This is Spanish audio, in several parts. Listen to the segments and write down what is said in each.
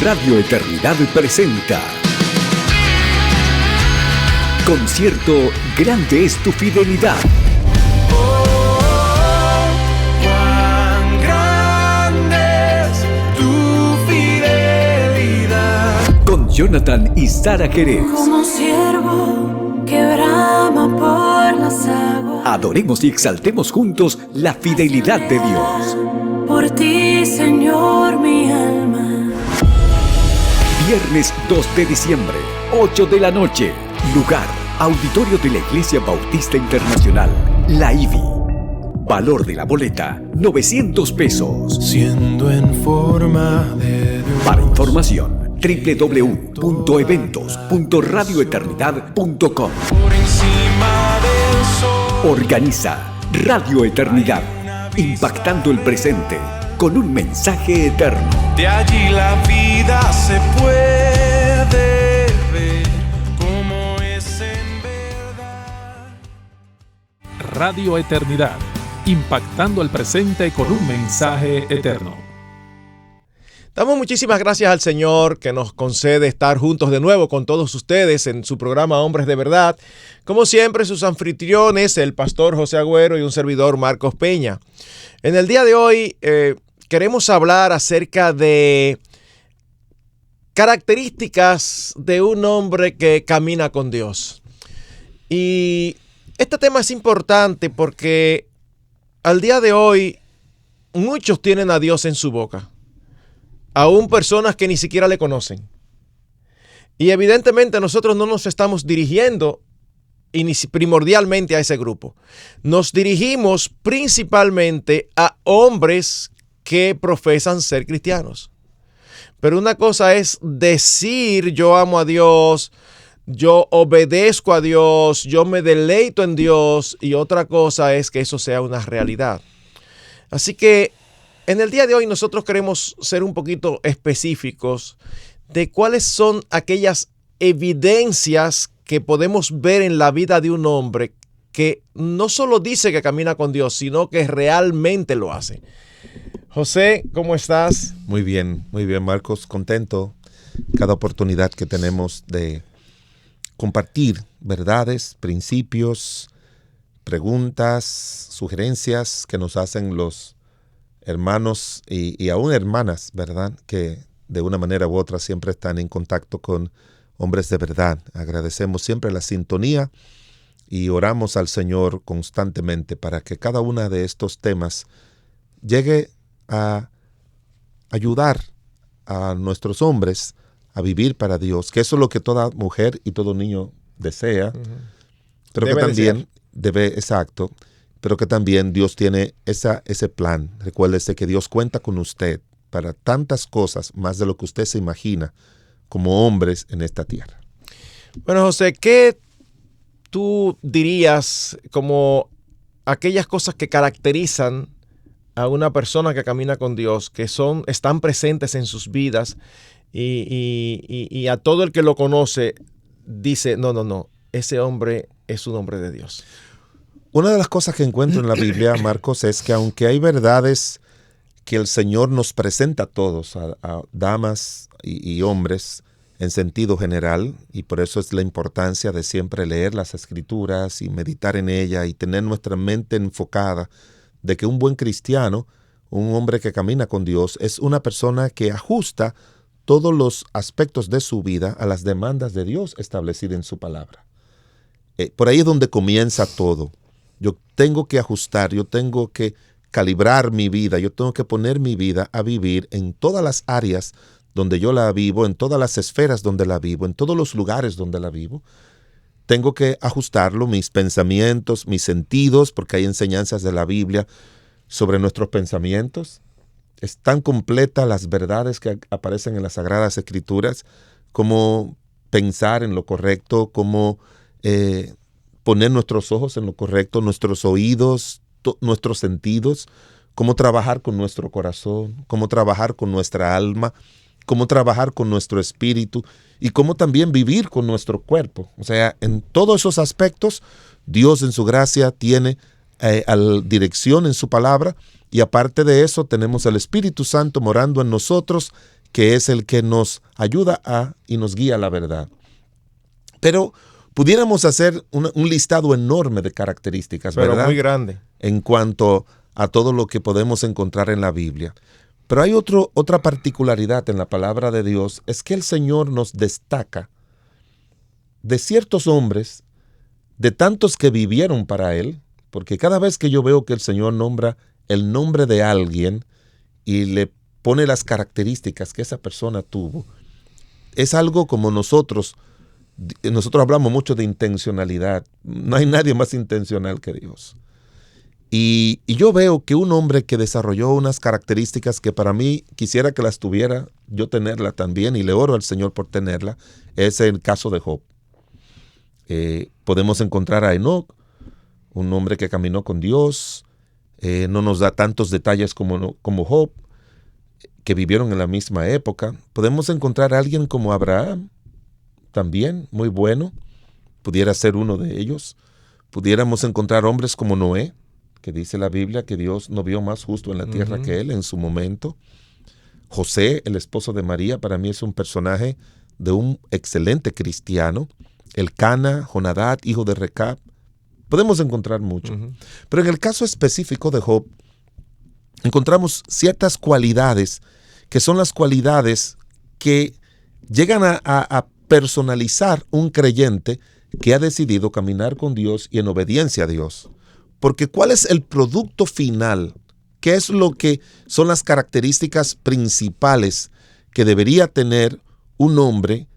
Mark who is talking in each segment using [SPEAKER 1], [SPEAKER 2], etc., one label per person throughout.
[SPEAKER 1] Radio Eternidad presenta Concierto Grande es tu fidelidad.
[SPEAKER 2] Oh, cuán grande es tu fidelidad.
[SPEAKER 1] Con Jonathan y Sara Jerez.
[SPEAKER 3] Como siervo que brama por las aguas.
[SPEAKER 1] Adoremos y exaltemos juntos la fidelidad de Dios.
[SPEAKER 3] Por ti, Señor, mi alma.
[SPEAKER 1] Viernes 2 de diciembre, 8 de la noche. Lugar: Auditorio de la Iglesia Bautista Internacional, la IBI. Valor de la boleta: 900 pesos.
[SPEAKER 2] Siendo en forma de Dios.
[SPEAKER 1] Para información, www.eventos.radioeternidad.com.
[SPEAKER 2] Por encima del sol.
[SPEAKER 1] Organiza Radio Eternidad, impactando el presente con un mensaje eterno.
[SPEAKER 2] De allí la vida se puede ver como es en verdad.
[SPEAKER 4] Radio Eternidad, impactando el presente con un mensaje eterno.
[SPEAKER 5] Damos muchísimas gracias al Señor que nos concede estar juntos de nuevo con todos ustedes en su programa Hombres de Verdad. Como siempre, sus anfitriones, el pastor José Agüero y un servidor Marcos Peña. En el día de hoy queremos hablar acerca de características de un hombre que camina con Dios. Y este tema es importante porque al día de hoy muchos tienen a Dios en su boca. Aún personas que ni siquiera le conocen. Y evidentemente nosotros no nos estamos dirigiendo primordialmente a ese grupo. Nos dirigimos principalmente a hombres que profesan ser cristianos. Pero una cosa es decir yo amo a Dios, yo obedezco a Dios, yo me deleito en Dios, y otra cosa es que eso sea una realidad. Así que en el día de hoy nosotros queremos ser un poquito específicos de cuáles son aquellas evidencias que podemos ver en la vida de un hombre que no solo dice que camina con Dios, sino que realmente lo hace. José, ¿cómo estás?
[SPEAKER 6] Muy bien, Marcos, contento cada oportunidad que tenemos de compartir verdades, principios, preguntas, sugerencias que nos hacen los hermanos y aún hermanas, ¿verdad? Que de una manera u otra siempre están en contacto con hombres de verdad. Agradecemos siempre la sintonía y oramos al Señor constantemente para que cada uno de estos temas llegue a ayudar a nuestros hombres a vivir para Dios, que eso es lo que toda mujer y todo niño desea, pero que también exacto, pero que también Dios tiene ese plan. Recuérdese que Dios cuenta con usted para tantas cosas, más de lo que usted se imagina, como hombres en esta tierra.
[SPEAKER 5] Bueno, José, ¿qué tú dirías como aquellas cosas que caracterizan a una persona que camina con Dios, que están presentes en sus vidas y a todo el que lo conoce dice, no, ese hombre es un hombre de Dios?
[SPEAKER 6] Una de las cosas que encuentro en la Biblia, Marcos, es que aunque hay verdades que el Señor nos presenta a todos, a damas y hombres en sentido general, y por eso es la importancia de siempre leer las Escrituras y meditar en ellas y tener nuestra mente enfocada de que un buen cristiano, un hombre que camina con Dios, es una persona que ajusta todos los aspectos de su vida a las demandas de Dios establecidas en su palabra. Por ahí es donde comienza todo. Yo tengo que ajustar, yo tengo que calibrar mi vida, yo tengo que poner mi vida a vivir en todas las áreas donde yo la vivo, en todas las esferas donde la vivo, en todos los lugares donde la vivo. Tengo que ajustarlo, mis pensamientos, mis sentidos, porque hay enseñanzas de la Biblia sobre nuestros pensamientos. Es tan completa las verdades que aparecen en las Sagradas Escrituras, como pensar en lo correcto, como poner nuestros ojos en lo correcto, nuestros oídos, nuestros sentidos, cómo trabajar con nuestro corazón, cómo trabajar con nuestra alma, cómo trabajar con nuestro espíritu y cómo también vivir con nuestro cuerpo. O sea, en todos esos aspectos, Dios en su gracia tiene dirección en su palabra, y aparte de eso tenemos al Espíritu Santo morando en nosotros, que es el que nos ayuda y nos guía a la verdad. Pero pudiéramos hacer un listado enorme de características,
[SPEAKER 5] Pero
[SPEAKER 6] ¿verdad?
[SPEAKER 5] muy grande.
[SPEAKER 6] En cuanto a todo lo que podemos encontrar en la Biblia. Pero hay otra particularidad en la palabra de Dios, es que el Señor nos destaca de ciertos hombres, de tantos que vivieron para Él, porque cada vez que yo veo que el Señor nombra el nombre de alguien y le pone las características que esa persona tuvo, es algo como nosotros hablamos mucho de intencionalidad. No hay nadie más intencional que Dios. Y yo veo que un hombre que desarrolló unas características que para mí quisiera que las tuviera, yo tenerla también, y le oro al Señor por tenerla, es el caso de Job. Podemos encontrar a Enoc, un hombre que caminó con Dios, no nos da tantos detalles como Job, que vivieron en la misma época. Podemos encontrar a alguien como Abraham, también muy bueno, pudiera ser uno de ellos. Pudiéramos encontrar hombres como Noé, que dice la Biblia que Dios no vio más justo en la tierra que él en su momento. José, el esposo de María, para mí es un personaje de un excelente cristiano. Elcana, Jonadab, hijo de Recab. Podemos encontrar mucho. Pero en el caso específico de Job, encontramos ciertas cualidades que son las cualidades que llegan a personalizar un creyente que ha decidido caminar con Dios y en obediencia a Dios. Porque ¿cuál es el producto final? ¿Qué es lo que son las características principales que debería tener un hombre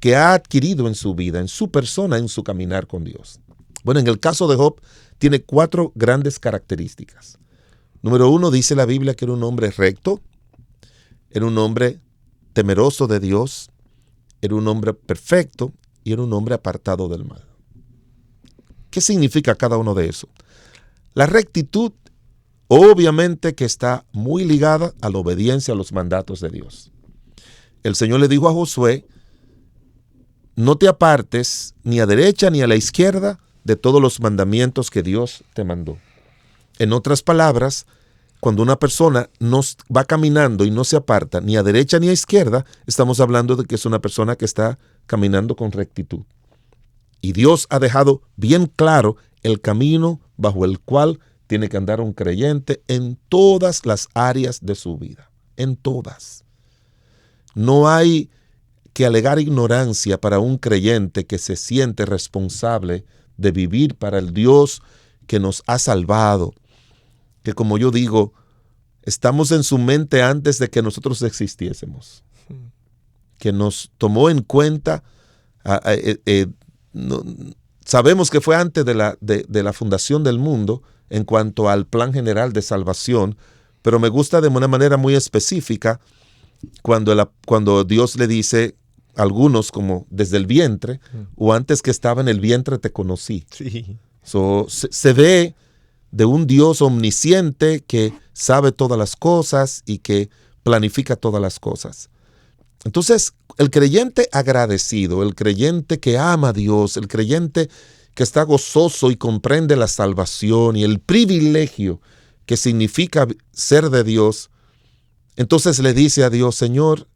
[SPEAKER 6] que ha adquirido en su vida, en su persona, en su caminar con Dios? Bueno, en el caso de Job, tiene 4 grandes características. Número 1, dice la Biblia que era un hombre recto, era un hombre temeroso de Dios, era un hombre perfecto y era un hombre apartado del mal. ¿Qué significa cada uno de eso? La rectitud, obviamente que está muy ligada a la obediencia a los mandatos de Dios. El Señor le dijo a Josué, no te apartes ni a derecha ni a la izquierda de todos los mandamientos que Dios te mandó. En otras palabras, cuando una persona no va caminando y no se aparta ni a derecha ni a izquierda, estamos hablando de que es una persona que está caminando con rectitud. Y Dios ha dejado bien claro el camino bajo el cual tiene que andar un creyente en todas las áreas de su vida. En todas. No hay que alegar ignorancia para un creyente que se siente responsable de vivir para el Dios que nos ha salvado. Que como yo digo, estamos en su mente antes de que nosotros existiésemos. Que nos tomó en cuenta, sabemos que fue antes de la fundación del mundo en cuanto al plan general de salvación, pero me gusta de una manera muy específica cuando Dios le dice a algunos como desde el vientre, o antes que estaba en el vientre te conocí.
[SPEAKER 5] Sí.
[SPEAKER 6] Se ve de un Dios omnisciente que sabe todas las cosas y que planifica todas las cosas. Entonces, el creyente agradecido, el creyente que ama a Dios, el creyente que está gozoso y comprende la salvación y el privilegio que significa ser de Dios, entonces le dice a Dios, Señor,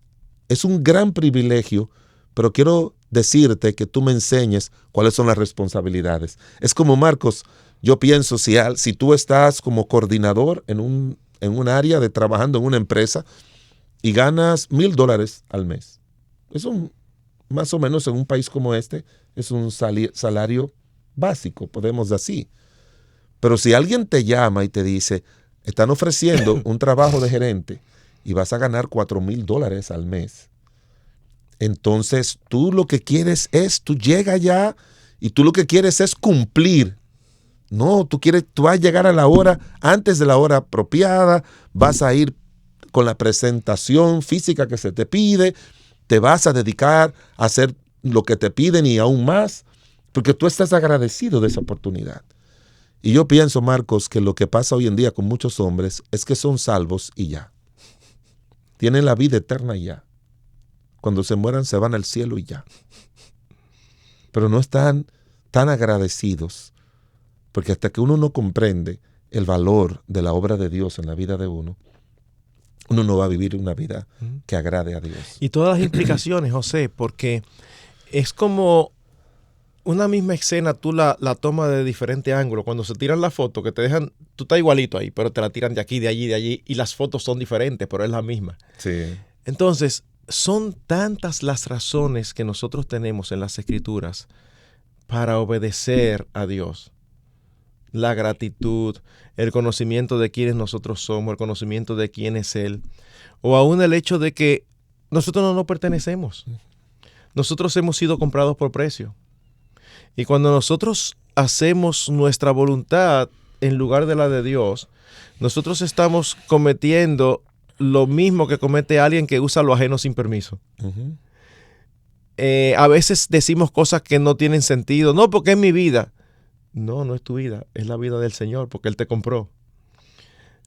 [SPEAKER 6] es un gran privilegio, pero quiero decirte que tú me enseñes cuáles son las responsabilidades. Es como Marcos, yo pienso, si tú estás como coordinador en un área de trabajando en una empresa y ganas $1,000 al mes. Eso más o menos en un país como este es un salario básico, podemos decir. Pero si alguien te llama y te dice, están ofreciendo un trabajo de gerente y vas a ganar $4,000 al mes, entonces tú lo que quieres tú llegas ya y tú lo que quieres es cumplir. No, tú vas a llegar a la hora, antes de la hora apropiada, vas a ir con la presentación física que se te pide, te vas a dedicar a hacer lo que te piden y aún más, porque tú estás agradecido de esa oportunidad. Y yo pienso, Marcos, que lo que pasa hoy en día con muchos hombres es que son salvos y ya. Tienen la vida eterna y ya. Cuando se mueran se van al cielo y ya. Pero no están tan agradecidos, porque hasta que uno no comprende el valor de la obra de Dios en la vida de uno, uno no va a vivir una vida que agrade a Dios.
[SPEAKER 5] Y todas las implicaciones, José, porque es como una misma escena, tú la tomas de diferente ángulo. Cuando se tiran la foto, que te dejan, tú estás igualito ahí, pero te la tiran de aquí, de allí, de allí, y las fotos son diferentes, pero es la misma.
[SPEAKER 6] Sí.
[SPEAKER 5] Entonces, son tantas las razones que nosotros tenemos en las Escrituras para obedecer a Dios. La gratitud, el conocimiento de quiénes nosotros somos, el conocimiento de quién es Él, o aún el hecho de que nosotros no nos pertenecemos. Nosotros hemos sido comprados por precio. Y cuando nosotros hacemos nuestra voluntad en lugar de la de Dios, nosotros estamos cometiendo lo mismo que comete alguien que usa lo ajeno sin permiso.
[SPEAKER 6] Uh-huh.
[SPEAKER 5] A veces decimos cosas que no tienen sentido. No, porque es mi vida. No, no es tu vida. Es la vida del Señor, porque Él te compró.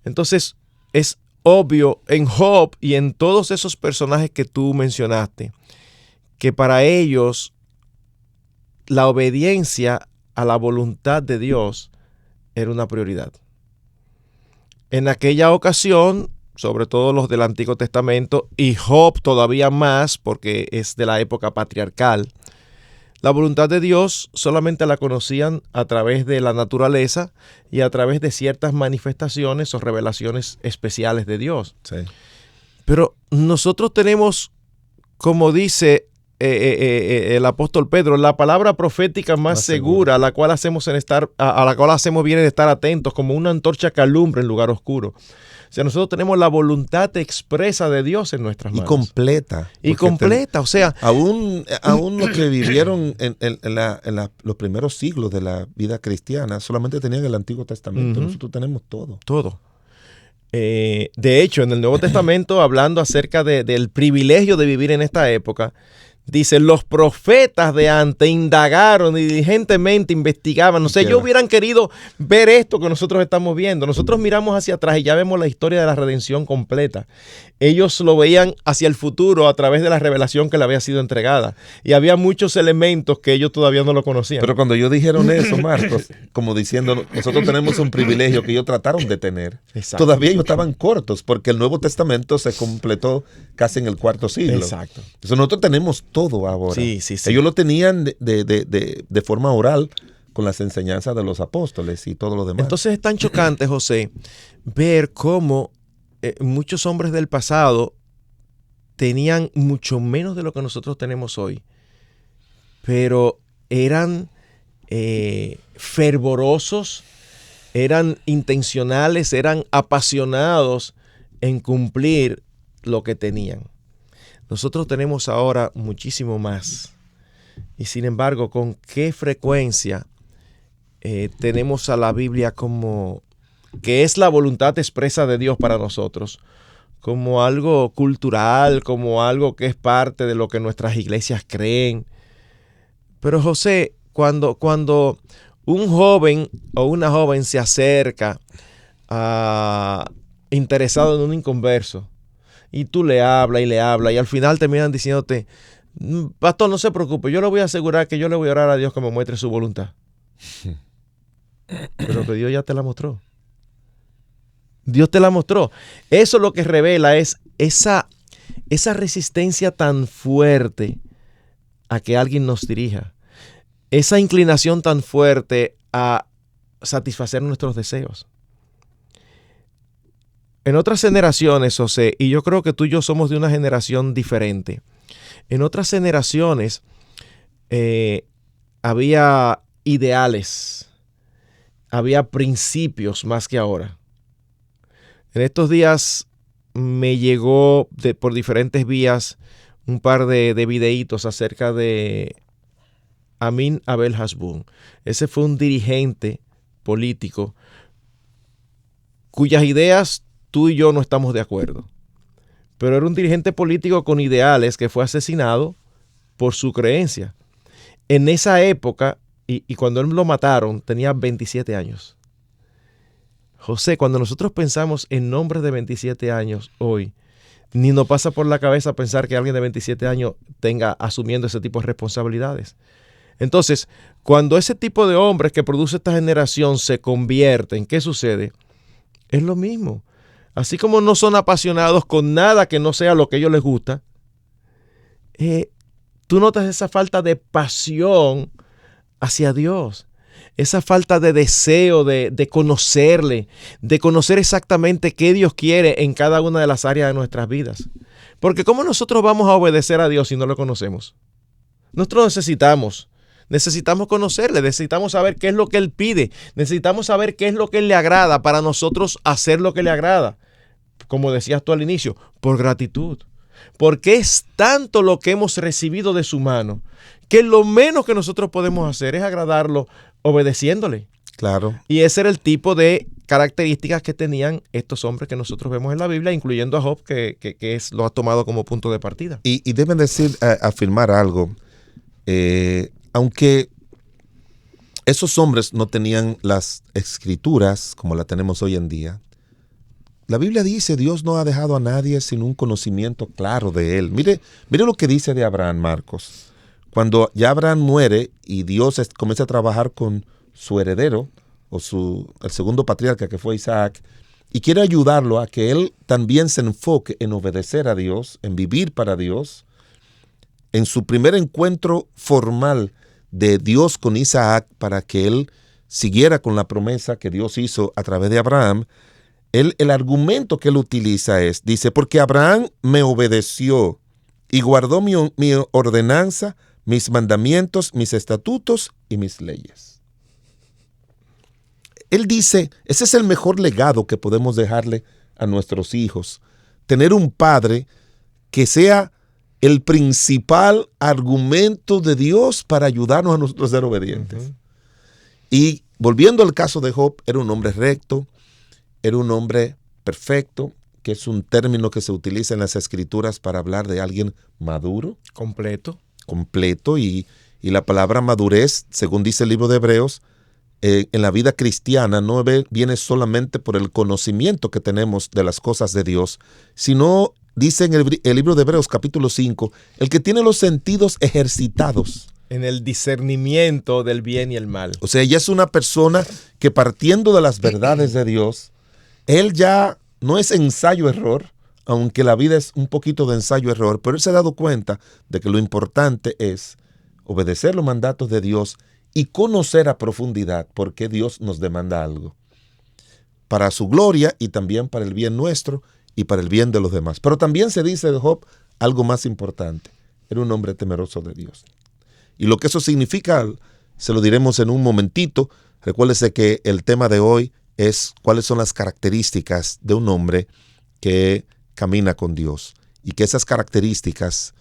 [SPEAKER 5] Entonces, es obvio en Job y en todos esos personajes que tú mencionaste, que para ellos la obediencia a la voluntad de Dios era una prioridad. En aquella ocasión, sobre todo los del Antiguo Testamento, y Job todavía más, porque es de la época patriarcal, la voluntad de Dios solamente la conocían a través de la naturaleza y a través de ciertas manifestaciones o revelaciones especiales de Dios.
[SPEAKER 6] Sí.
[SPEAKER 5] Pero nosotros tenemos, como dice el apóstol Pedro, la palabra profética más segura, a la cual hacemos bien en estar atentos, como una antorcha que alumbra en lugar oscuro. O sea, nosotros tenemos la voluntad expresa de Dios en nuestras manos.
[SPEAKER 6] Y completa.
[SPEAKER 5] Y completa, o sea.
[SPEAKER 6] Aún los que vivieron en los primeros siglos de la vida cristiana solamente tenían el Antiguo Testamento. Nosotros tenemos todo.
[SPEAKER 5] Todo. De hecho, en el Nuevo Testamento, hablando acerca del privilegio de vivir en esta época, dice, los profetas de antes indagaron y diligentemente investigaban. No sé, ellos hubieran querido ver esto que nosotros estamos viendo. Nosotros miramos hacia atrás y ya vemos la historia de la redención completa. Ellos lo veían hacia el futuro a través de la revelación que le había sido entregada. Y había muchos elementos que ellos todavía no lo conocían.
[SPEAKER 6] Pero cuando ellos dijeron eso, Marcos, como diciendo, nosotros tenemos un privilegio que ellos trataron de tener.
[SPEAKER 5] Exacto.
[SPEAKER 6] Todavía ellos estaban cortos porque el Nuevo Testamento se completó casi en el cuarto siglo.
[SPEAKER 5] Exacto.
[SPEAKER 6] Entonces nosotros tenemos todo ahora.
[SPEAKER 5] Sí.
[SPEAKER 6] Ellos lo tenían de forma oral con las enseñanzas de los apóstoles y todo lo demás.
[SPEAKER 5] Entonces es tan chocante, José, ver cómo muchos hombres del pasado tenían mucho menos de lo que nosotros tenemos hoy, pero eran fervorosos, eran intencionales, eran apasionados en cumplir lo que tenían. Nosotros tenemos ahora muchísimo más. Y sin embargo, ¿con qué frecuencia tenemos a la Biblia como que es la voluntad expresa de Dios para nosotros, como algo cultural, como algo que es parte de lo que nuestras iglesias creen? Pero José, cuando un joven o una joven se acerca interesado en un inconverso, y tú le hablas y al final terminan diciéndote, pastor, no se preocupe, yo le voy a asegurar que yo le voy a orar a Dios que me muestre su voluntad. Pero que Dios ya te la mostró. Dios te la mostró. Eso lo que revela es esa resistencia tan fuerte a que alguien nos dirija. Esa inclinación tan fuerte a satisfacer nuestros deseos. En otras generaciones, José, y yo creo que tú y yo somos de una generación diferente. En otras generaciones había ideales, había principios más que ahora. En estos días me llegó por diferentes vías un par de videitos acerca de Amin Abel Hasbun. Ese fue un dirigente político cuyas ideas tú y yo no estamos de acuerdo. Pero era un dirigente político con ideales que fue asesinado por su creencia. En esa época, y cuando él lo mataron, tenía 27 años. José, cuando nosotros pensamos en nombres de 27 años hoy, ni nos pasa por la cabeza pensar que alguien de 27 años tenga asumiendo ese tipo de responsabilidades. Entonces, cuando ese tipo de hombres que produce esta generación se convierten, ¿qué sucede? Es lo mismo. así como no son apasionados con nada que no sea lo que a ellos les gusta, tú notas esa falta de pasión hacia Dios, esa falta de deseo de conocerle, de conocer exactamente qué Dios quiere en cada una de las áreas de nuestras vidas. Porque ¿cómo nosotros vamos a obedecer a Dios si no lo conocemos? Nosotros necesitamos conocerle, necesitamos saber qué es lo que Él pide, necesitamos saber qué es lo que Él le agrada para nosotros hacer lo que le agrada. Como decías tú al inicio, por gratitud. Porque es tanto lo que hemos recibido de su mano que lo menos que nosotros podemos hacer es agradarlo obedeciéndole.
[SPEAKER 6] Claro.
[SPEAKER 5] Y ese era el tipo de características que tenían estos hombres que nosotros vemos en la Biblia, incluyendo a Job, que lo ha tomado como punto de partida.
[SPEAKER 6] Y deben afirmar algo. Aunque esos hombres no tenían las escrituras como la tenemos hoy en día, la Biblia dice, Dios no ha dejado a nadie sin un conocimiento claro de él. Mire lo que dice de Abraham, Marcos. Cuando ya Abraham muere y Dios comienza a trabajar con su heredero, o el segundo patriarca que fue Isaac, y quiere ayudarlo a que él también se enfoque en obedecer a Dios, en vivir para Dios. En su primer encuentro formal de Dios con Isaac para que él siguiera con la promesa que Dios hizo a través de Abraham, el argumento que él utiliza dice, porque Abraham me obedeció y guardó mi ordenanza, mis mandamientos, mis estatutos y mis leyes. Él dice, ese es el mejor legado que podemos dejarle a nuestros hijos, tener un padre que sea el principal argumento de Dios para ayudarnos a nosotros a ser obedientes. Uh-huh. Y volviendo al caso de Job, era un hombre recto, era un hombre perfecto, que es un término que se utiliza en las escrituras para hablar de alguien maduro. Completo, y la palabra madurez, según dice el libro de Hebreos, en la vida cristiana no viene solamente por el conocimiento que tenemos de las cosas de Dios, sino, dice en el libro de Hebreos capítulo 5, el que tiene los sentidos ejercitados.
[SPEAKER 5] En el discernimiento del bien y el mal.
[SPEAKER 6] O sea, ella es una persona que partiendo de las verdades de Dios, él ya no es ensayo-error, aunque la vida es un poquito de ensayo-error, pero él se ha dado cuenta de que lo importante es obedecer los mandatos de Dios y conocer a profundidad por qué Dios nos demanda algo. Para su gloria y también para el bien nuestro y para el bien de los demás. Pero también se dice de Job algo más importante. Era un hombre temeroso de Dios. Y lo que eso significa, se lo diremos en un momentito. Recuérdese que el tema de hoy es cuáles son las características de un hombre que camina con Dios. Y que esas características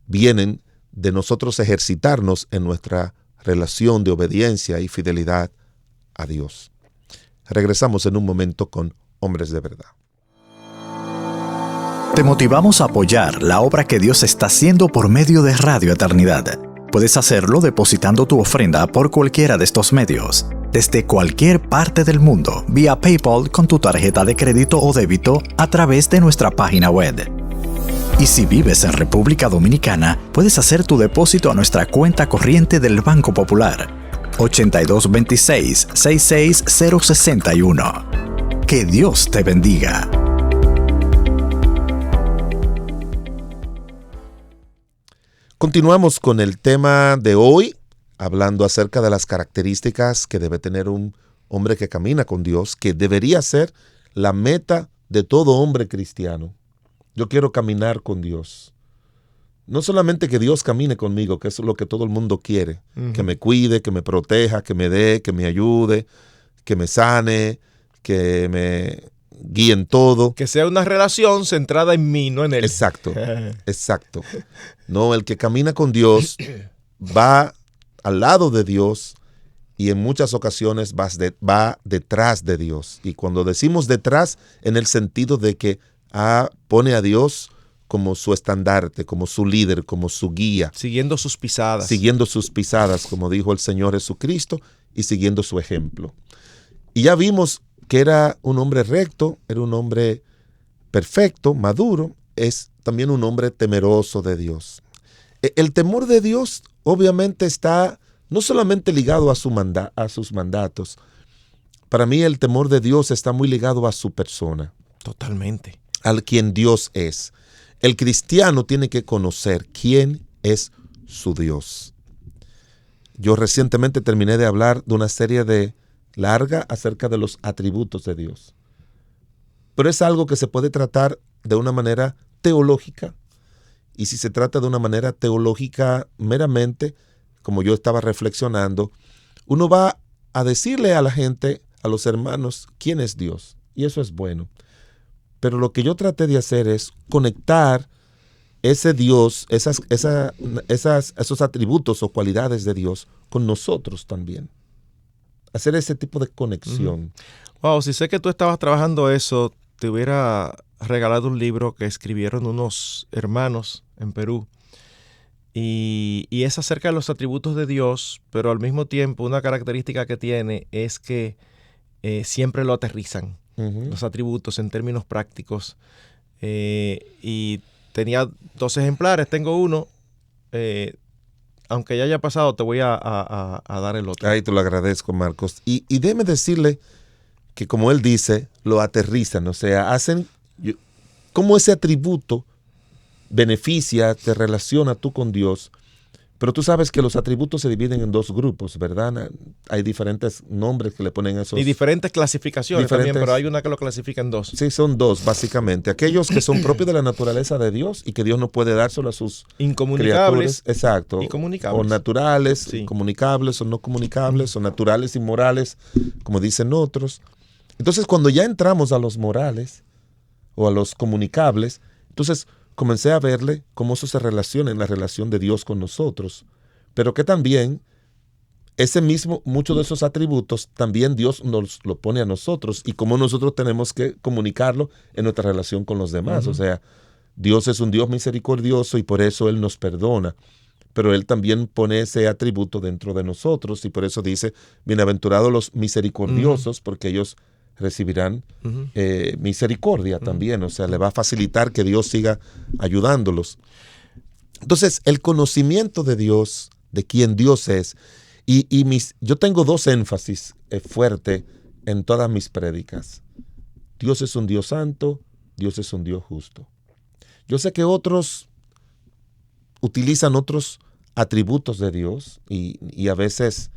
[SPEAKER 6] vienen de nosotros ejercitarnos en nuestra relación de obediencia y fidelidad a Dios. Regresamos en un momento con Hombres de Verdad.
[SPEAKER 7] Te motivamos a apoyar la obra que Dios está haciendo por medio de Radio Eternidad. Puedes hacerlo depositando tu ofrenda por cualquiera de estos medios, desde cualquier parte del mundo, vía PayPal con tu tarjeta de crédito o débito a través de nuestra página web. Y si vives en República Dominicana, puedes hacer tu depósito a nuestra cuenta corriente del Banco Popular, 8226-66061. Que Dios te bendiga.
[SPEAKER 6] Continuamos con el tema de hoy, hablando acerca de las características que debe tener un hombre que camina con Dios, que debería ser la meta de todo hombre cristiano. Yo quiero caminar con Dios. No solamente que Dios camine conmigo, que eso es lo que todo el mundo quiere, que me cuide, que me proteja, que me dé, que me ayude, que me sane, que me guíe en todo.
[SPEAKER 5] Que sea una relación centrada en mí, no en él.
[SPEAKER 6] Exacto, exacto. No, el que camina con Dios va al lado de Dios y en muchas ocasiones va detrás de Dios. Y cuando decimos detrás, en el sentido de que pone a Dios como su estandarte, como su líder, como su guía.
[SPEAKER 5] Siguiendo sus pisadas.
[SPEAKER 6] Siguiendo sus pisadas, como dijo el Señor Jesucristo, y siguiendo su ejemplo. Y ya vimos que era un hombre recto, era un hombre perfecto, maduro, es también un hombre temeroso de Dios. El temor de Dios obviamente está no solamente ligado a sus mandatos. Para mí el temor de Dios está muy ligado a su persona.
[SPEAKER 5] Totalmente.
[SPEAKER 6] Al quien Dios es. El cristiano tiene que conocer quién es su Dios. Yo recientemente terminé de hablar de una serie larga acerca de los atributos de Dios. Pero es algo que se puede tratar de una manera teológica. Y si se trata de una manera teológica meramente, como yo estaba reflexionando, uno va a decirle a la gente, a los hermanos, quién es Dios. Y eso es bueno. Pero lo que yo traté de hacer es conectar ese Dios, esos atributos o cualidades de Dios con nosotros también. Hacer ese tipo de conexión.
[SPEAKER 5] Wow, si sé que tú estabas trabajando eso, te hubiera regalado un libro que escribieron unos hermanos en Perú. Y es acerca de los atributos de Dios, pero al mismo tiempo una característica que tiene es que siempre lo aterrizan, los atributos en términos prácticos. Y tenía 2 ejemplares, tengo uno. Aunque ya haya pasado, te voy a dar el otro.
[SPEAKER 6] Ay, te lo agradezco, Marcos. Y déjeme decirle que, como él dice, lo aterrizan, o sea, hacen cómo ese atributo beneficia, te relaciona tú con Dios. Pero tú sabes que los atributos se dividen en 2 grupos, ¿verdad? Hay diferentes nombres que le ponen a esos.
[SPEAKER 5] Y diferentes clasificaciones también, pero hay una que lo clasifica en 2.
[SPEAKER 6] Sí, son 2, básicamente. Aquellos que son propios de la naturaleza de Dios y que Dios no puede dárselo a sus
[SPEAKER 5] incomunicables.
[SPEAKER 6] Criaturas. Exacto.
[SPEAKER 5] Y comunicables.
[SPEAKER 6] O naturales,
[SPEAKER 5] sí.
[SPEAKER 6] Comunicables o no comunicables, o naturales y morales, como dicen otros. Entonces, cuando ya entramos a los morales o a los comunicables, entonces comencé a verle cómo eso se relaciona en la relación de Dios con nosotros, pero que también muchos de esos atributos también Dios nos lo pone a nosotros y cómo nosotros tenemos que comunicarlo en nuestra relación con los demás. O sea, Dios es un Dios misericordioso y por eso Él nos perdona, pero Él también pone ese atributo dentro de nosotros y por eso dice, bienaventurados los misericordiosos, porque ellos recibirán misericordia también, o sea, le va a facilitar que Dios siga ayudándolos. Entonces, el conocimiento de Dios, de quién Dios es, yo tengo 2 énfasis fuertes en todas mis prédicas. Dios es un Dios santo, Dios es un Dios justo. Yo sé que otros utilizan otros atributos de Dios y a veces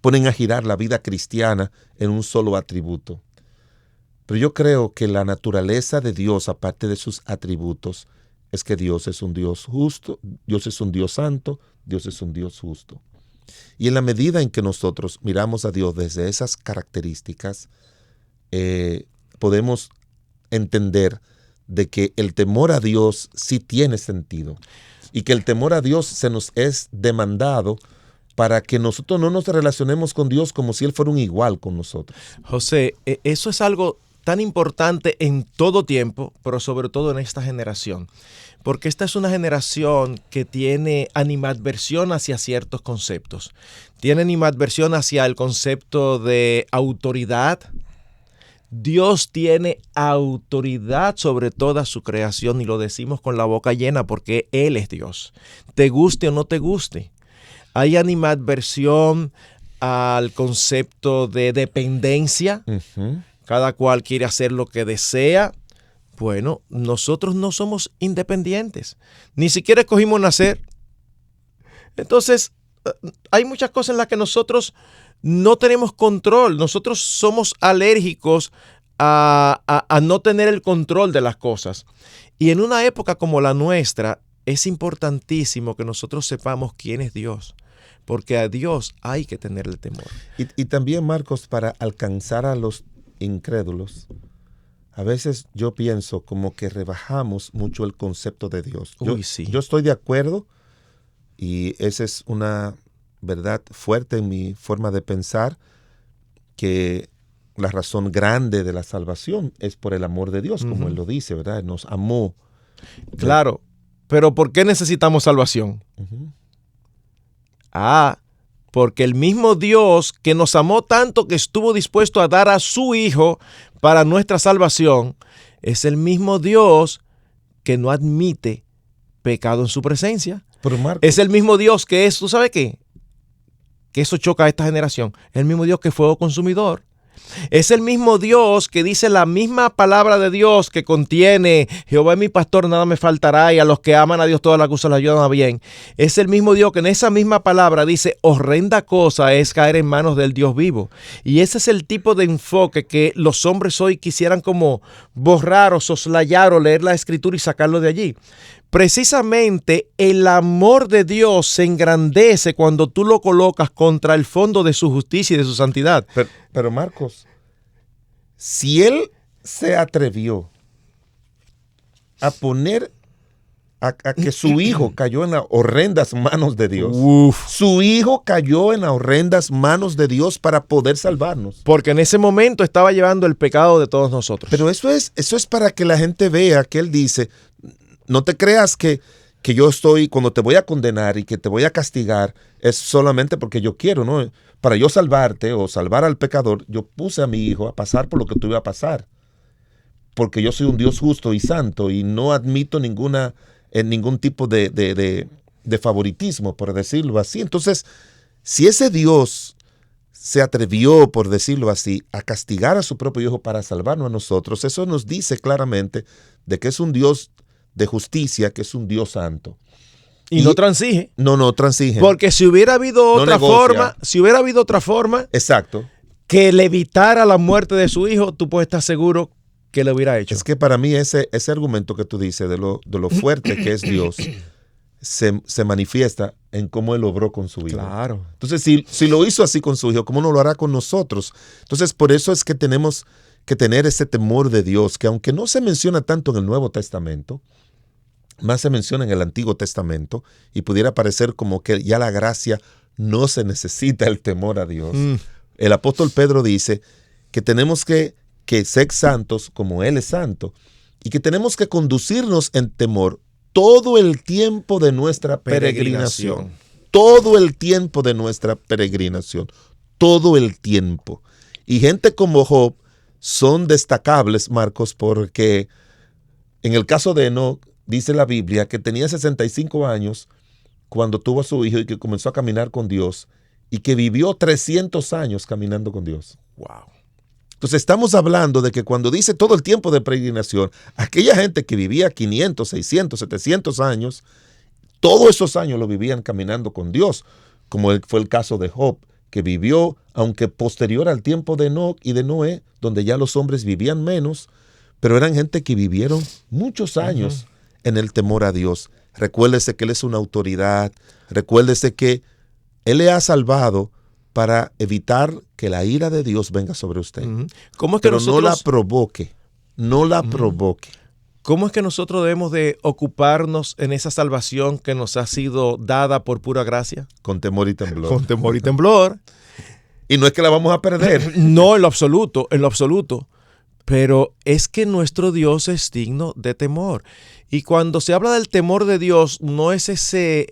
[SPEAKER 6] ponen a girar la vida cristiana en un solo atributo. Pero yo creo que la naturaleza de Dios, aparte de sus atributos, es que Dios es un Dios justo, Dios es un Dios santo, Dios es un Dios justo. Y en la medida en que nosotros miramos a Dios desde esas características, podemos entender de que el temor a Dios sí tiene sentido y que el temor a Dios se nos es demandado para que nosotros no nos relacionemos con Dios como si Él fuera un igual con nosotros.
[SPEAKER 5] José, eso es algo tan importante en todo tiempo, pero sobre todo en esta generación. Porque esta es una generación que tiene animadversión hacia ciertos conceptos. Tiene animadversión hacia el concepto de autoridad. Dios tiene autoridad sobre toda su creación y lo decimos con la boca llena porque Él es Dios. Te guste o no te guste. Hay animadversión al concepto de dependencia. Cada cual quiere hacer lo que desea. Bueno, nosotros no somos independientes. Ni siquiera escogimos nacer. Entonces, hay muchas cosas en las que nosotros no tenemos control. Nosotros somos alérgicos a no tener el control de las cosas. Y en una época como la nuestra, es importantísimo que nosotros sepamos quién es Dios. Porque a Dios hay que tenerle temor.
[SPEAKER 6] Y también, Marcos, para alcanzar a los incrédulos, a veces yo pienso como que rebajamos mucho el concepto de Dios. Yo estoy de acuerdo y esa es una verdad fuerte en mi forma de pensar, que la razón grande de la salvación es por el amor de Dios, como Él lo dice, ¿verdad? Nos amó.
[SPEAKER 5] Claro, pero ¿por qué necesitamos salvación? Porque el mismo Dios que nos amó tanto que estuvo dispuesto a dar a su Hijo para nuestra salvación, es el mismo Dios que no admite pecado en su presencia.
[SPEAKER 6] Pero Marcos,
[SPEAKER 5] es el mismo Dios que es, ¿tú sabes qué? Que eso choca a esta generación. El mismo Dios que es fuego consumidor. Es el mismo Dios que dice la misma palabra de Dios que contiene Jehová es mi pastor, nada me faltará, y a los que aman a Dios todas las cosas les ayudan a bien. Es el mismo Dios que en esa misma palabra dice horrenda cosa es caer en manos del Dios vivo. Y ese es el tipo de enfoque que los hombres hoy quisieran como borrar o soslayar o leer la escritura y sacarlo de allí. Precisamente el amor de Dios se engrandece cuando tú lo colocas contra el fondo de su justicia y de su santidad.
[SPEAKER 6] Pero Marcos, si él se atrevió a poner a que su hijo cayó en las horrendas manos de Dios. Su hijo cayó en las horrendas manos de Dios para poder salvarnos.
[SPEAKER 5] Porque en ese momento estaba llevando el pecado de todos nosotros.
[SPEAKER 6] Pero eso es para que la gente vea que él dice, no te creas que yo estoy, cuando te voy a condenar y que te voy a castigar, es solamente porque yo quiero, ¿no? Para yo salvarte o salvar al pecador, yo puse a mi hijo a pasar por lo que tú ibas a pasar. Porque yo soy un Dios justo y santo y no admito ningún tipo de favoritismo, por decirlo así. Entonces, si ese Dios se atrevió, por decirlo así, a castigar a su propio hijo para salvarnos a nosotros, eso nos dice claramente de que es un Dios de justicia, que es un Dios santo.
[SPEAKER 5] Y no transige.
[SPEAKER 6] No transige.
[SPEAKER 5] Porque si hubiera habido otra forma,
[SPEAKER 6] exacto,
[SPEAKER 5] que le evitara la muerte de su hijo, tú puedes estar seguro que lo hubiera hecho.
[SPEAKER 6] Es que para mí ese argumento que tú dices de lo fuerte que es Dios se manifiesta en cómo Él obró con su hijo.
[SPEAKER 5] Claro.
[SPEAKER 6] Entonces, si lo hizo así con su hijo, ¿cómo no lo hará con nosotros? Entonces, por eso es que tenemos que tener ese temor de Dios, que aunque no se menciona tanto en el Nuevo Testamento, más se menciona en el Antiguo Testamento, y pudiera parecer como que ya la gracia no se necesita el temor a Dios. El apóstol Pedro dice que tenemos que ser santos como Él es santo, y que tenemos que conducirnos en temor todo el tiempo de nuestra peregrinación. Todo el tiempo de nuestra peregrinación. Todo el tiempo. Y gente como Job son destacables, Marcos, porque en el caso de Enoc, dice la Biblia que tenía 65 años cuando tuvo a su hijo y que comenzó a caminar con Dios, y que vivió 300 años caminando con Dios.
[SPEAKER 5] Wow.
[SPEAKER 6] Entonces estamos hablando de que cuando dice todo el tiempo de peregrinación, aquella gente que vivía 500, 600, 700 años, todos esos años lo vivían caminando con Dios, como fue el caso de Job, que vivió, aunque posterior al tiempo de Enoc y de Noé, donde ya los hombres vivían menos, pero eran gente que vivieron muchos años en el temor a Dios. Recuérdese que Él es una autoridad, recuérdese que Él le ha salvado para evitar que la ira de Dios venga sobre usted.
[SPEAKER 5] ¿Cómo es que
[SPEAKER 6] pero no la provoque, no la provoque.
[SPEAKER 5] ¿Cómo es que nosotros debemos de ocuparnos en esa salvación que nos ha sido dada por pura gracia?
[SPEAKER 6] Con temor y temblor.
[SPEAKER 5] Con temor y temblor.
[SPEAKER 6] Y no es que la vamos a perder.
[SPEAKER 5] No, en lo absoluto, en lo absoluto. Pero es que nuestro Dios es digno de temor. Y cuando se habla del temor de Dios, no es ese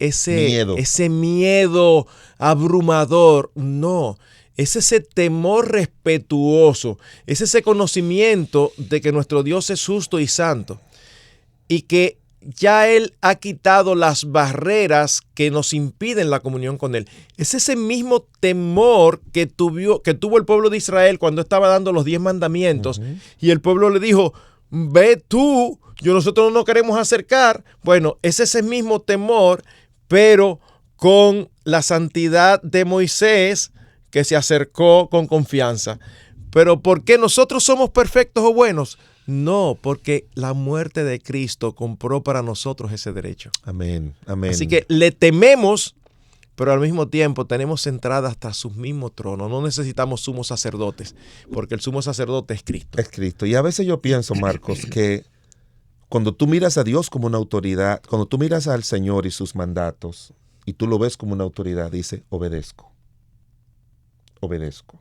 [SPEAKER 5] miedo abrumador, no. Es ese temor respetuoso, es ese conocimiento de que nuestro Dios es justo y santo y que ya Él ha quitado las barreras que nos impiden la comunión con Él. Es ese mismo temor que tuvo el pueblo de Israel cuando estaba dando los 10 mandamientos y el pueblo le dijo, ve tú, nosotros no nos queremos acercar. Bueno, es ese mismo temor, pero con la santidad de Moisés, que se acercó con confianza. Pero ¿por qué nosotros somos perfectos o buenos? No, porque la muerte de Cristo compró para nosotros ese derecho.
[SPEAKER 6] Amén, amén.
[SPEAKER 5] Así que le tememos, pero al mismo tiempo tenemos entrada hasta su mismo trono. No necesitamos sumos sacerdotes, porque el sumo sacerdote es Cristo.
[SPEAKER 6] Es Cristo. Y a veces yo pienso, Marcos, que cuando tú miras a Dios como una autoridad, cuando tú miras al Señor y sus mandatos, y tú lo ves como una autoridad, dice, obedezco. Obedezco.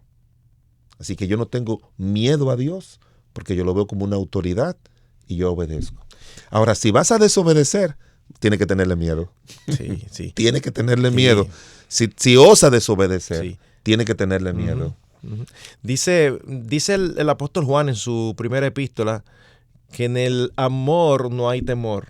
[SPEAKER 6] Así que yo no tengo miedo a Dios, porque yo lo veo como una autoridad y yo obedezco. Ahora, si vas a desobedecer, tiene que tenerle miedo.
[SPEAKER 5] Sí.
[SPEAKER 6] Tiene que tenerle miedo. Si osa desobedecer, tiene que tenerle miedo.
[SPEAKER 5] Dice el apóstol Juan en su primera epístola que en el amor no hay temor.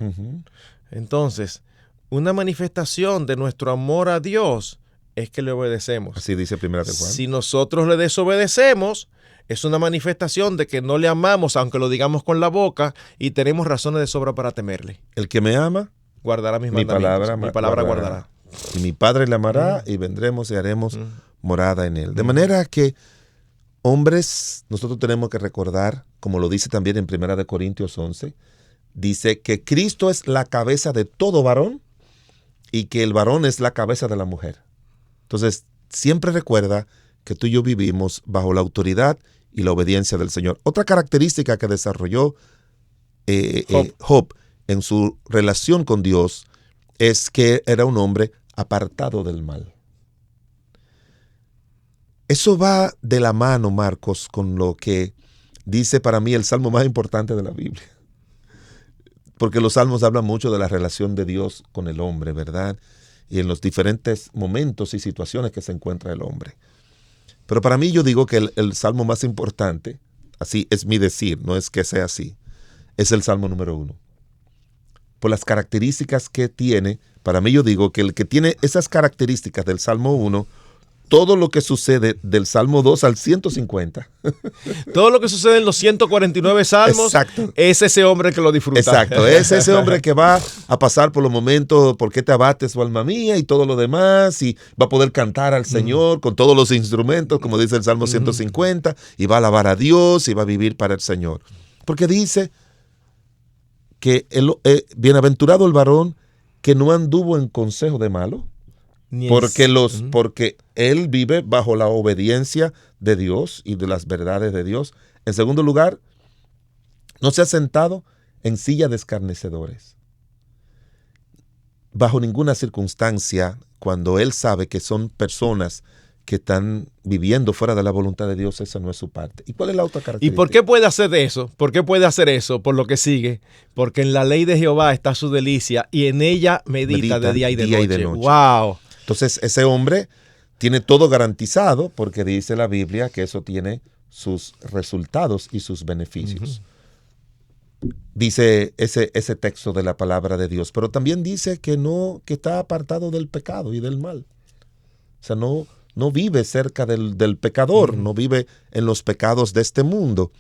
[SPEAKER 5] Entonces, una manifestación de nuestro amor a Dios es que le obedecemos.
[SPEAKER 6] Así dice primera de Juan.
[SPEAKER 5] Si nosotros le desobedecemos, es una manifestación de que no le amamos, aunque lo digamos con la boca, y tenemos razones de sobra para temerle.
[SPEAKER 6] El que me ama,
[SPEAKER 5] Guardará mis mandamientos. Mi palabra guardará.
[SPEAKER 6] Y mi Padre le amará, y vendremos y haremos morada en él. De manera que, hombres, nosotros tenemos que recordar, como lo dice también en 1 Corintios 11, dice que Cristo es la cabeza de todo varón y que el varón es la cabeza de la mujer. Entonces, siempre recuerda que tú y yo vivimos bajo la autoridad y la obediencia del Señor. Otra característica que desarrolló Job en su relación con Dios es que era un hombre apartado del mal. Eso va de la mano, Marcos, con lo que dice para mí el salmo más importante de la Biblia. Porque los salmos hablan mucho de la relación de Dios con el hombre, ¿verdad? Y en los diferentes momentos y situaciones que se encuentra el hombre. Pero para mí yo digo que el salmo más importante, así es mi decir, no es que sea así, es el salmo número 1. Por las características que tiene, para mí yo digo que el que tiene esas características del salmo 1, todo lo que sucede del Salmo 2 al 150.
[SPEAKER 5] Todo lo que sucede en los 149 salmos, exacto, es ese hombre que lo disfruta.
[SPEAKER 6] Exacto, es ese hombre que va a pasar por los momentos, ¿por qué te abates, oh alma mía? Y todo lo demás, y va a poder cantar al Señor con todos los instrumentos, como dice el Salmo 150, y va a alabar a Dios y va a vivir para el Señor. Porque dice que bienaventurado el varón que no anduvo en consejo de malo, porque él vive bajo la obediencia de Dios y de las verdades de Dios. En segundo lugar, no se ha sentado en silla de escarnecedores. Bajo ninguna circunstancia, cuando él sabe que son personas que están viviendo fuera de la voluntad de Dios, esa no es su parte. ¿Y cuál es la otra característica?
[SPEAKER 5] ¿Y por qué puede hacer eso? ¿Por qué puede hacer eso? Por lo que sigue. Porque en la ley de Jehová está su delicia y en ella medita de día y de noche. ¡Wow!
[SPEAKER 6] Entonces, ese hombre tiene todo garantizado porque dice la Biblia que eso tiene sus resultados y sus beneficios. Dice ese texto de la palabra de Dios, pero también dice que está apartado del pecado y del mal. O sea, no vive cerca del pecador, no vive en los pecados de este mundo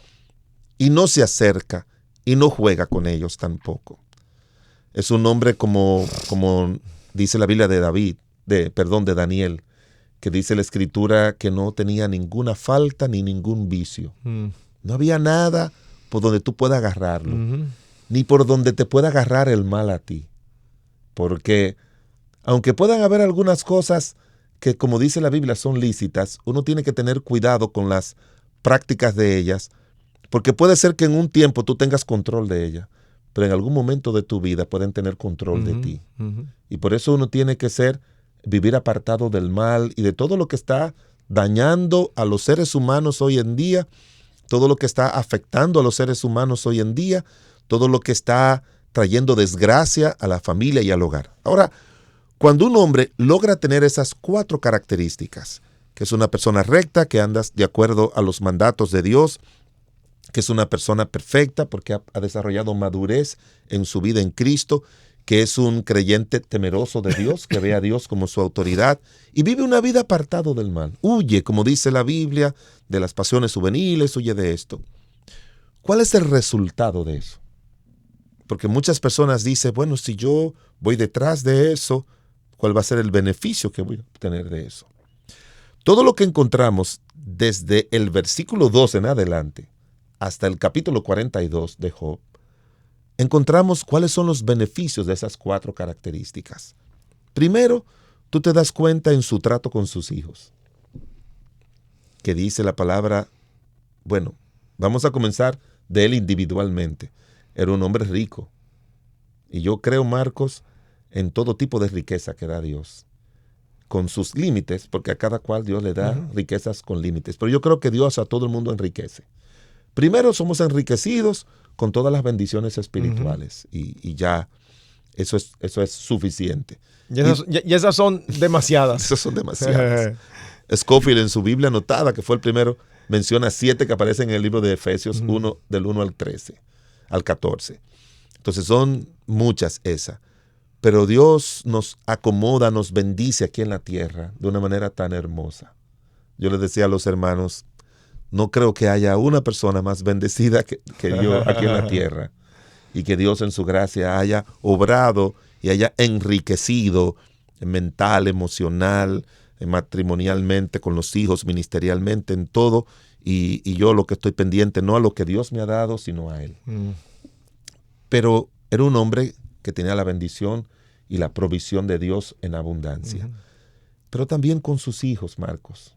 [SPEAKER 6] y no se acerca y no juega con ellos tampoco. Es un hombre como dice la Biblia de Daniel, que dice la Escritura que no tenía ninguna falta ni ningún vicio. No había nada por donde tú puedas agarrarlo, ni por donde te pueda agarrar el mal a ti. Porque aunque puedan haber algunas cosas que, como dice la Biblia, son lícitas, uno tiene que tener cuidado con las prácticas de ellas, porque puede ser que en un tiempo tú tengas control de ellas, pero en algún momento de tu vida pueden tener control de ti. Y por eso uno tiene que vivir apartado del mal y de todo lo que está dañando a los seres humanos hoy en día, todo lo que está afectando a los seres humanos hoy en día, todo lo que está trayendo desgracia a la familia y al hogar. Ahora, cuando un hombre logra tener esas 4 características, que es una persona recta, que anda de acuerdo a los mandatos de Dios, que es una persona perfecta porque ha desarrollado madurez en su vida en Cristo, que es un creyente temeroso de Dios, que ve a Dios como su autoridad y vive una vida apartado del mal. Huye, como dice la Biblia, de las pasiones juveniles, huye de esto. ¿Cuál es el resultado de eso? Porque muchas personas dicen, bueno, si yo voy detrás de eso, ¿cuál va a ser el beneficio que voy a obtener de eso? Todo lo que encontramos desde el versículo 2 en adelante hasta el capítulo 42 de Job, encontramos cuáles son los beneficios de esas 4 características. Primero, tú te das cuenta en su trato con sus hijos, que dice la palabra, bueno, vamos a comenzar de él individualmente. Era un hombre rico. Y yo creo, Marcos, en todo tipo de riqueza que da Dios, con sus límites, porque a cada cual Dios le da riquezas con límites. Pero yo creo que Dios a todo el mundo enriquece. Primero somos enriquecidos con todas las bendiciones espirituales y ya eso es suficiente.
[SPEAKER 5] Y esas son demasiadas.
[SPEAKER 6] Esas son demasiadas. Scofield en su Biblia anotada, que fue el primero, menciona 7 que aparecen en el libro de Efesios 1, del 1 al 14. Entonces son muchas esas. Pero Dios nos acomoda, nos bendice aquí en la tierra de una manera tan hermosa. Yo les decía a los hermanos, no creo que haya una persona más bendecida que yo aquí en la tierra, y que Dios en su gracia haya obrado y haya enriquecido mental, emocional, matrimonialmente, con los hijos, ministerialmente, en todo, y yo lo que estoy pendiente, no a lo que Dios me ha dado, sino a Él. Pero era un hombre que tenía la bendición y la provisión de Dios en abundancia. Pero también con sus hijos, Marcos.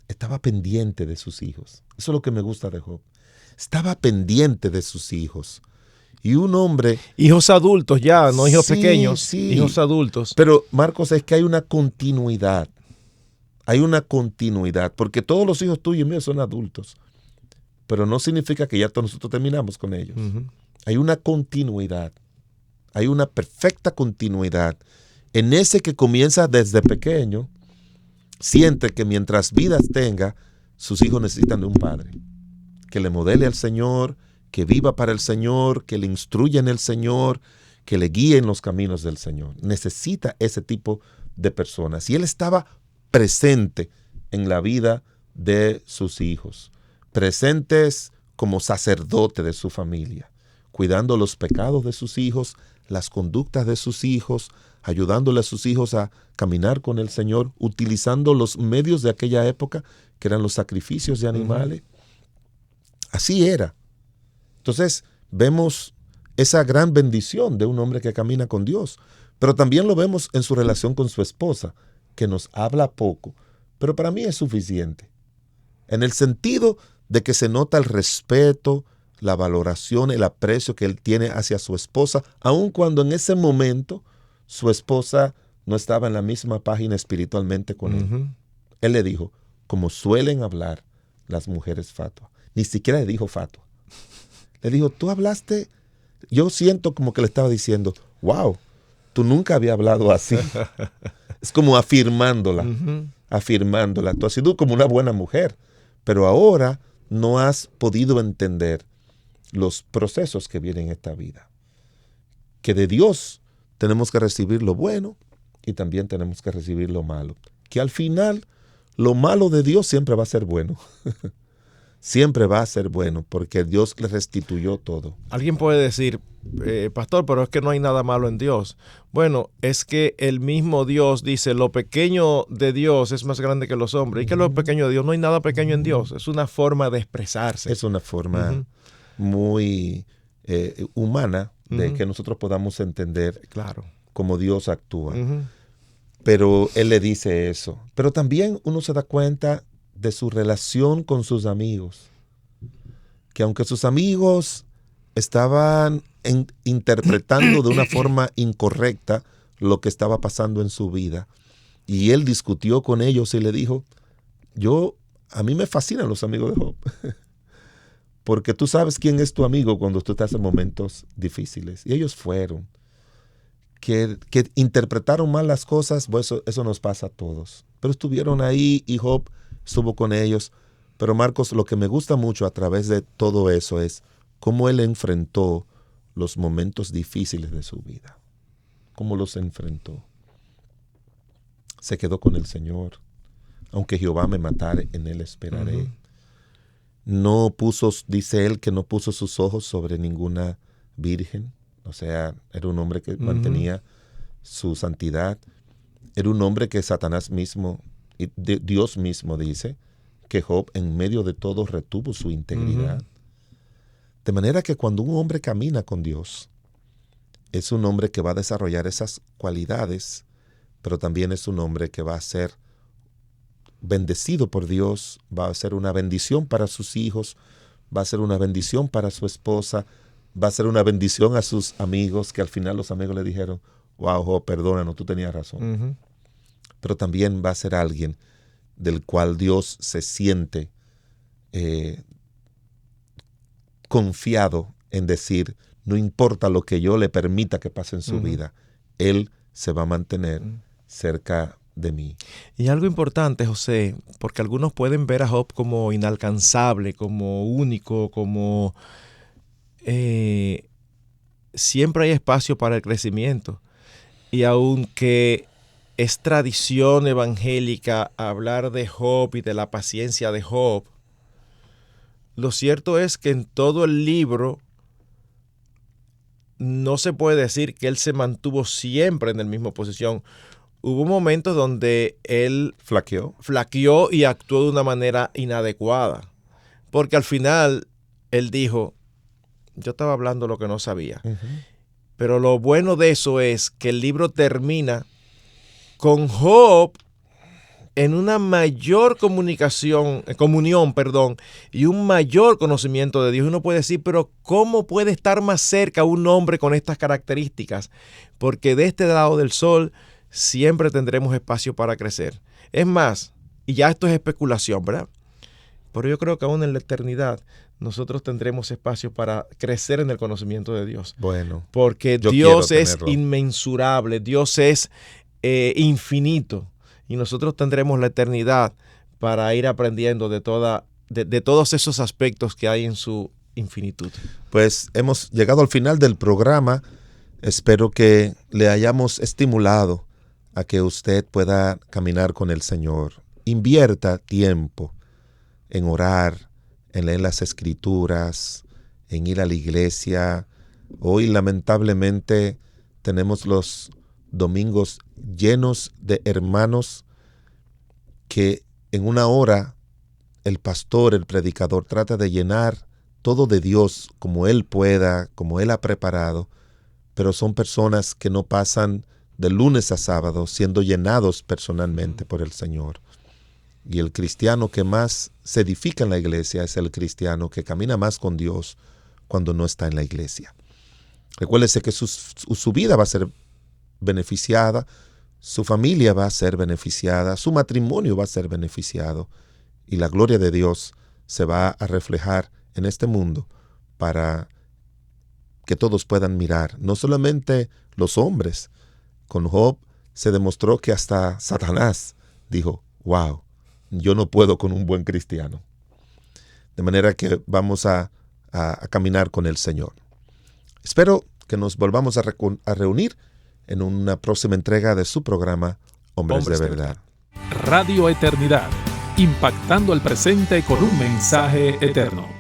[SPEAKER 6] Estaba pendiente de sus hijos. Eso es lo que me gusta de Job. Estaba pendiente de sus hijos. Y un hombre...
[SPEAKER 5] Hijos adultos ya, no hijos pequeños,
[SPEAKER 6] sí.
[SPEAKER 5] hijos adultos.
[SPEAKER 6] Pero, Marcos, es que hay una continuidad. Hay una continuidad, porque todos los hijos tuyos y míos son adultos. Pero no significa que ya nosotros terminamos con ellos. Hay una continuidad. Hay una perfecta continuidad. En ese que comienza desde pequeño, siente que mientras vidas tenga, sus hijos necesitan de un padre. Que le modele al Señor, que viva para el Señor, que le instruya en el Señor, que le guíe en los caminos del Señor. Necesita ese tipo de personas. Y él estaba presente en la vida de sus hijos, presentes como sacerdote de su familia, cuidando los pecados de sus hijos, las conductas de sus hijos, ayudándole a sus hijos a caminar con el Señor, utilizando los medios de aquella época, que eran los sacrificios de animales. Así era. Entonces, vemos esa gran bendición de un hombre que camina con Dios, pero también lo vemos en su relación con su esposa, que nos habla poco, pero para mí es suficiente, en el sentido de que se nota el respeto, la valoración, el aprecio que él tiene hacia su esposa, aun cuando en ese momento su esposa no estaba en la misma página espiritualmente con él. Él le dijo, como suelen hablar las mujeres fatuas. Ni siquiera le dijo fatua. Le dijo, tú hablaste, yo siento como que le estaba diciendo, wow, tú nunca había hablado así. Es como afirmándola, afirmándola. Tú has sido como una buena mujer, pero ahora no has podido entender los procesos que vienen en esta vida. Que de Dios tenemos que recibir lo bueno y también tenemos que recibir lo malo. Que al final, lo malo de Dios siempre va a ser bueno. Siempre va a ser bueno, porque Dios le restituyó todo.
[SPEAKER 5] Alguien puede decir, pastor, pero es que no hay nada malo en Dios. Bueno, es que el mismo Dios dice, lo pequeño de Dios es más grande que los hombres. Y que lo pequeño de Dios, no hay nada pequeño en Dios. Es una forma de expresarse.
[SPEAKER 6] Es una forma muy humana de que nosotros podamos entender cómo Dios actúa. Pero Él le dice eso. Pero también uno se da cuenta de su relación con sus amigos, que aunque sus amigos estaban interpretando de una forma incorrecta lo que estaba pasando en su vida, y él discutió con ellos y le dijo, a mí me fascinan los amigos de Job, porque tú sabes quién es tu amigo cuando tú estás en momentos difíciles, y ellos fueron, que interpretaron mal las cosas, pues eso nos pasa a todos, pero estuvieron ahí y Job estuvo con ellos. Pero Marcos, lo que me gusta mucho a través de todo eso es cómo él enfrentó los momentos difíciles de su vida. Cómo los enfrentó. Se quedó con el Señor. Aunque Jehová me matare, en él esperaré. No puso, dice él, que no puso sus ojos sobre ninguna virgen. O sea, era un hombre que mantenía su santidad. Era un hombre que Satanás mismo, Dios mismo dice que Job en medio de todo retuvo su integridad. De manera que cuando un hombre camina con Dios, es un hombre que va a desarrollar esas cualidades, pero también es un hombre que va a ser bendecido por Dios, va a ser una bendición para sus hijos, va a ser una bendición para su esposa, va a ser una bendición a sus amigos, que al final los amigos le dijeron, wow, Job, perdónanos, tú tenías razón. Pero también va a ser alguien del cual Dios se siente confiado en decir, no importa lo que yo le permita que pase en su vida, Él se va a mantener cerca de mí.
[SPEAKER 5] Y algo importante, José, porque algunos pueden ver a Job como inalcanzable, como único, como siempre hay espacio para el crecimiento. Y aunque es tradición evangélica hablar de Job y de la paciencia de Job, lo cierto es que en todo el libro no se puede decir que él se mantuvo siempre en la misma posición. Hubo momentos donde él flaqueó y actuó de una manera inadecuada. Porque al final él dijo, yo estaba hablando lo que no sabía. Uh-huh. Pero lo bueno de eso es que el libro termina con Job en una mayor comunión, y un mayor conocimiento de Dios. Uno puede decir, pero ¿cómo puede estar más cerca un hombre con estas características? Porque de este lado del sol siempre tendremos espacio para crecer. Es más, y ya esto es especulación, ¿verdad? Pero yo creo que aún en la eternidad nosotros tendremos espacio para crecer en el conocimiento de Dios.
[SPEAKER 6] Bueno,
[SPEAKER 5] porque Dios es inmensurable, Dios es infinito. Y nosotros tendremos la eternidad para ir aprendiendo de todos esos aspectos que hay en su infinitud.
[SPEAKER 6] Pues hemos llegado al final del programa. Espero que le hayamos estimulado a que usted pueda caminar con el Señor. Invierta tiempo en orar, en leer las Escrituras, en ir a la iglesia. Hoy, lamentablemente, tenemos los domingos llenos de hermanos que en una hora el pastor, el predicador, trata de llenar todo de Dios como él pueda, como él ha preparado, pero son personas que no pasan de lunes a sábado siendo llenados personalmente por el Señor. Y el cristiano que más se edifica en la iglesia es el cristiano que camina más con Dios cuando no está en la iglesia. Recuérdese que su vida va a ser beneficiada, su familia va a ser beneficiada, su matrimonio va a ser beneficiado y la gloria de Dios se va a reflejar en este mundo para que todos puedan mirar, no solamente los hombres. Con Job se demostró que hasta Satanás dijo, wow, yo no puedo con un buen cristiano. De manera que vamos a caminar con el Señor. Espero que nos volvamos a reunir en una próxima entrega de su programa Hombres de Verdad.
[SPEAKER 4] Radio Eternidad, impactando el presente con un mensaje eterno.